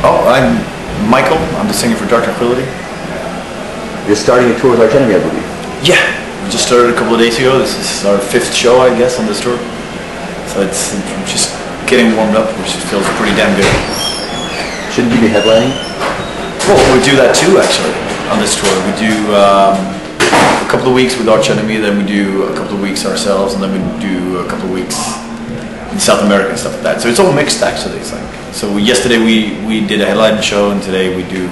Oh, I'm Michael. I'm the singer for Tranquillity. You're starting a tour with HARDTIMES, I believe. Yeah, we just started a couple of days ago. This is our 5th show, I guess, on this tour. So it's just getting warmed up, which feels pretty damn good. Shouldn't you be headlining? Well, we do that too, actually, on this tour. We do a couple of weeks with HARDTIMES, then we do a couple of weeks ourselves, and then we do a couple of weeks in South America and stuff like that. So it's all mixed, actually. It's like, so yesterday we did a headlining show, and today we do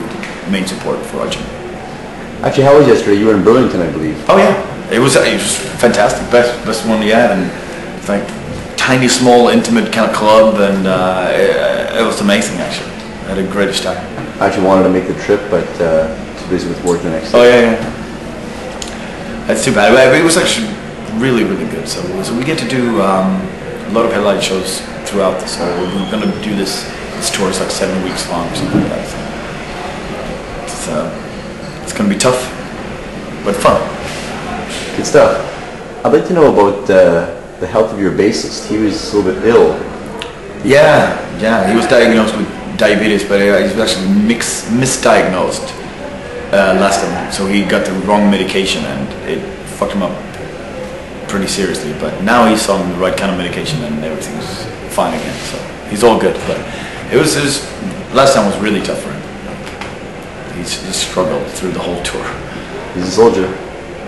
main support for HARDTIMES. Actually, how was yesterday? You were in Burlington, I believe. Oh yeah, it was fantastic, best one we had, and it's like tiny, small, intimate kind of club, and it was amazing actually. I had a great time. I actually wanted to make the trip, but too busy with work the next day. Oh yeah. That's too bad. It was actually really, really good. So we get to do a lot of headline shows throughout this. So we're going to do this tour is like 7 weeks long or something like that. So it's going to be tough, but fun. Good stuff. I'd like to know about the health of your bassist. He was a little bit ill. Yeah. He was diagnosed with diabetes, but he was actually misdiagnosed last time. So he got the wrong medication, and it fucked him up pretty seriously. But now he's on the right kind of medication, and everything's fine again. So he's all good. But it was last time was really tough for him. He struggled through the whole tour. He's a soldier.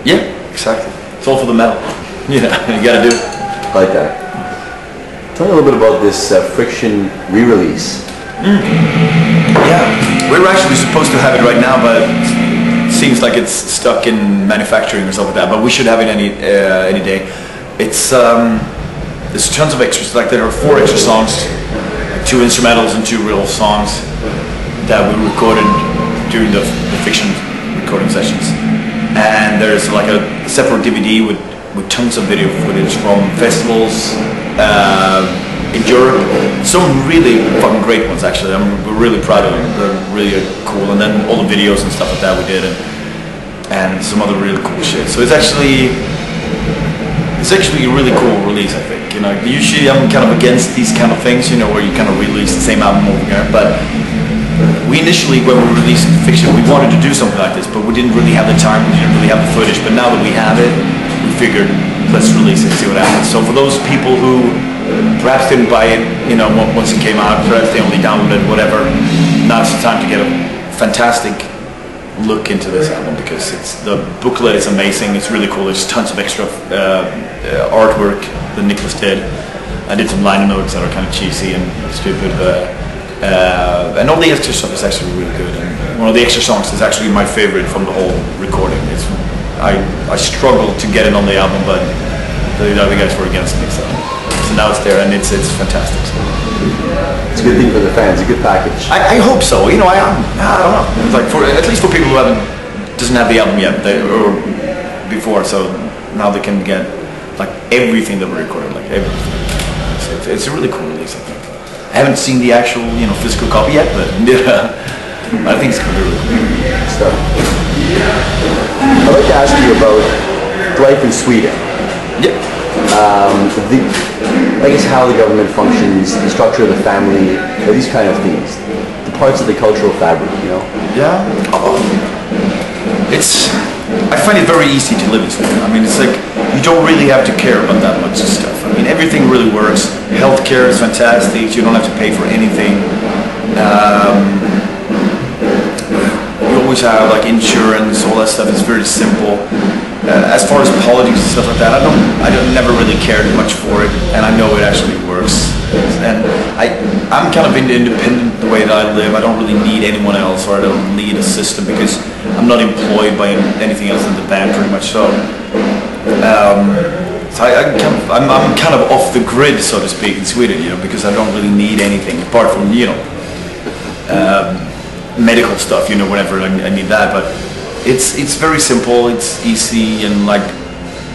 Yeah, exactly. It's all for the medal. Yeah, you gotta do it. I like that. Tell me a little bit about this Friction re-release. Yeah, we're actually supposed to have it right now, but it seems like it's stuck in manufacturing or something like that. But we should have it any day. It's there's tons of extras. Like there are 4 extra songs, like 2 instrumentals and 2 real songs that we recorded during the Fiction recording sessions. And there's like a separate DVD with tons of video footage from festivals in Europe. Some really fucking great ones actually. We're really proud of them. They're really cool. And then all the videos and stuff like that we did, and some other really cool shit. So it's actually a really cool release, I think. You know, usually I'm kind of against these kind of things, you know, where you kind of release the same album over again. But we initially, when we released Fiction, we wanted to do something like this, but we didn't really have the time, we didn't really have the footage. But now that we have it, we figured, let's release it, see what happens. So for those people who perhaps didn't buy it, you know, once it came out, perhaps they only downloaded it, whatever, now's the time to get a fantastic look into this album, because the booklet is amazing. It's really cool. There's tons of extra artwork that Nicholas did. I did some liner notes that are kind of cheesy and stupid, and all the extra stuff is actually really good. And one of the extra songs is actually my favorite from the whole recording. I struggled to get it on the album, but the other guys were against me, so now it's there, and it's fantastic. So. It's a good thing for the fans, a good package. I hope so. You know, I don't know. It's like at least for people who doesn't have the album yet, or before, so now they can get like everything that we recorded, like everything. So it's a really cool release, I think. I haven't seen the actual, you know, physical copy yet, but I think it's going to be really cool stuff. I'd like to ask you about life in Sweden. Yeah. I guess how the government functions, the structure of the family, these kind of things, the parts of the cultural fabric, you know. Yeah. I find it very easy to live in Sweden. I mean, it's like you don't really have to care about that much stuff. I mean, everything really works. Healthcare is fantastic. You don't have to pay for anything. You always have like insurance, all that stuff. It's very simple. As far as politics and stuff like that, I never really cared much for it, and I know it actually works. And I'm kind of independent the way that I live. I don't really need anyone else, or I don't need a system, because I'm not employed by anything else in the band pretty much. So, I'm kind of off the grid, so to speak, in Sweden, you know, because I don't really need anything apart from, you know, medical stuff, you know, whenever I need that. But it's very simple, it's easy, and like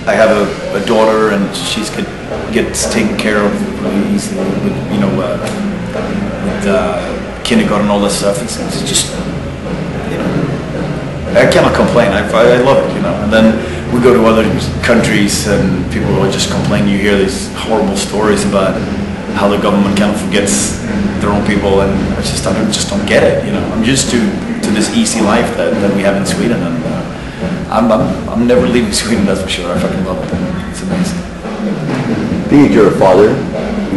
I have a daughter, and she gets taken care of really easily with, you know, with kindergarten and all that stuff. It's just, you know, I cannot complain. I love it, you know. And then we go to other countries, and people will just complain. You hear these horrible stories about how the government kind of forgets their own people, and I just don't get it. You know, I'm used to this easy life that we have in Sweden, and I'm never leaving Sweden. That's for sure. I fucking love it. It's amazing. Being you're a father,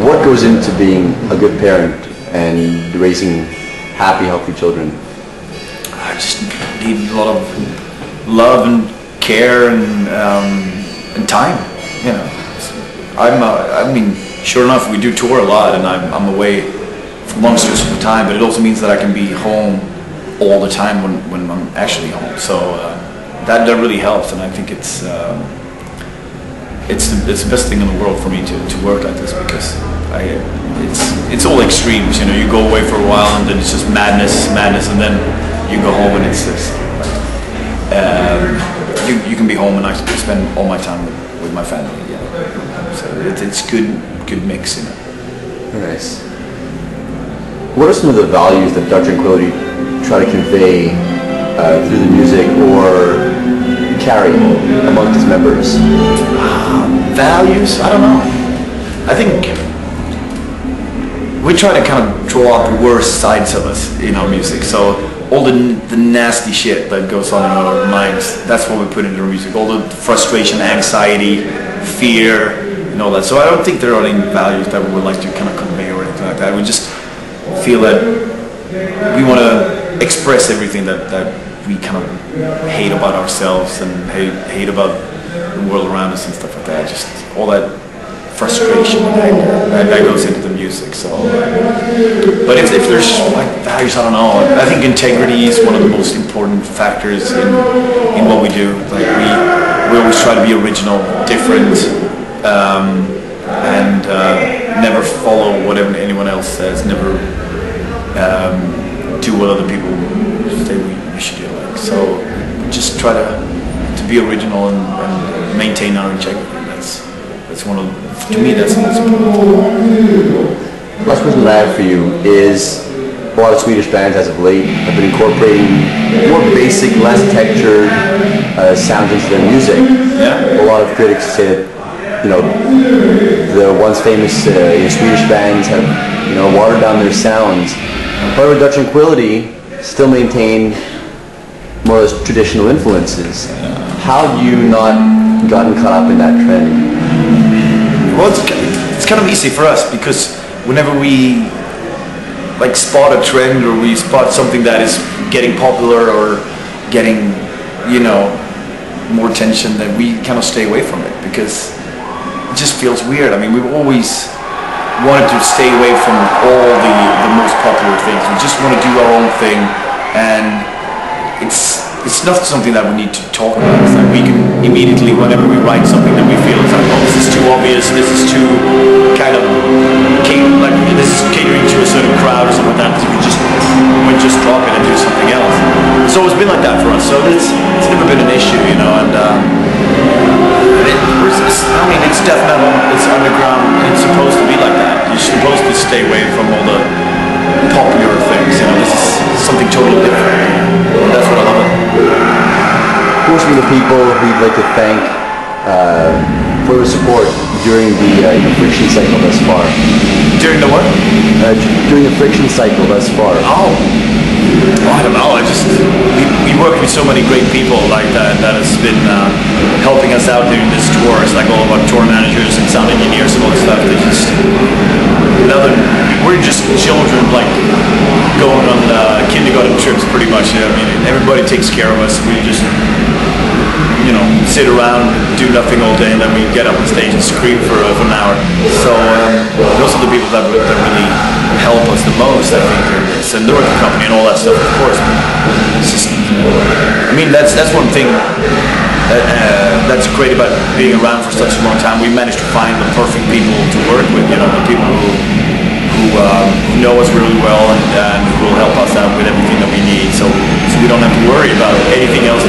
what goes into being a good parent and raising happy, healthy children? I just need a lot of love and care and time. You know, I mean, sure enough, we do tour a lot, and I'm away for long stretches of time. But it also means that I can be home all the time when I'm actually home. So that really helps, and I think it's the best thing in the world for me to work like this, because it's all extremes. You know, you go away for a while, and then it's just madness, and then you go home, and it's this. You can be home, and I spend all my time with my family. Yeah, so it's good mix, you know. Very nice. What are some of the values that Tranquillity try to convey through the music or carry amongst its members? Values? I don't know. I think we try to kind of draw out the worst sides of us in our music. So all the nasty shit that goes on in our minds, that's what we put into our music. All the frustration, anxiety, fear, and all that. So I don't think there are any values that we would like to kind of convey or anything like that. We just feel that we want to express everything that we kind of hate about ourselves and hate about the world around us and stuff like that. Just all that frustration and anger that goes into the music. So, but if there's like values, I don't know. I think integrity is one of the most important factors in what we do. Like we always try to be original, different, and never follow whatever anyone else says. Never do what other people say we should do. Like, so we just try to be original and maintain our integrity. That's one of, to me, that's the most important. Last question that I have for you is, a lot of Swedish bands as of late have been incorporating more basic, less textured sounds into their music. Yeah. A lot of critics say that, you know, the once famous Swedish bands have, you know, watered down their sounds. However, Tranquillity still maintain more or less traditional influences. How have you not gotten caught up in that trend? Well, it's kind of easy for us, because whenever we like spot a trend or we spot something that is getting popular or getting, you know, more attention, then we kind of stay away from it, because it just feels weird. I mean, we've always wanted to stay away from all the most popular things. We just want to do our own thing, and it's not something that we need to talk about. It's like we can immediately, whenever we write something that we feel is like, oh, this is too obvious, this is too kind of like this is catering to a certain crowd or something like that, we just drop it and do something else. It's always been like that for us, so it's never been an issue, you know. And I mean, it's death metal, it's underground, it's supposed to be like that. You're supposed to stay away from all the popular things, you know. This is something totally different. That's what I love it. Who are some of the people who you'd like to thank for the support during the friction cycle thus far? During the what? During the friction cycle thus far. Oh, I don't know. We work with so many great people like that has been helping us out during this tour. It's like all of our tour managers and sound engineers and all this stuff. They just we're just children, like going on kindergarten trips, pretty much. I mean, everybody takes care of us. We just, you know, sit around, do nothing all day, and then we get up on stage and scream for an hour. So those are the people that really help us the most, I think. And the record company and all that stuff, of course. But it's just, I mean, that's one thing that's great about being around for such a long time. We managed to find the perfect people to work with. You know, the people who know us really well and who will help us out with everything that we need. So we don't have to worry about anything else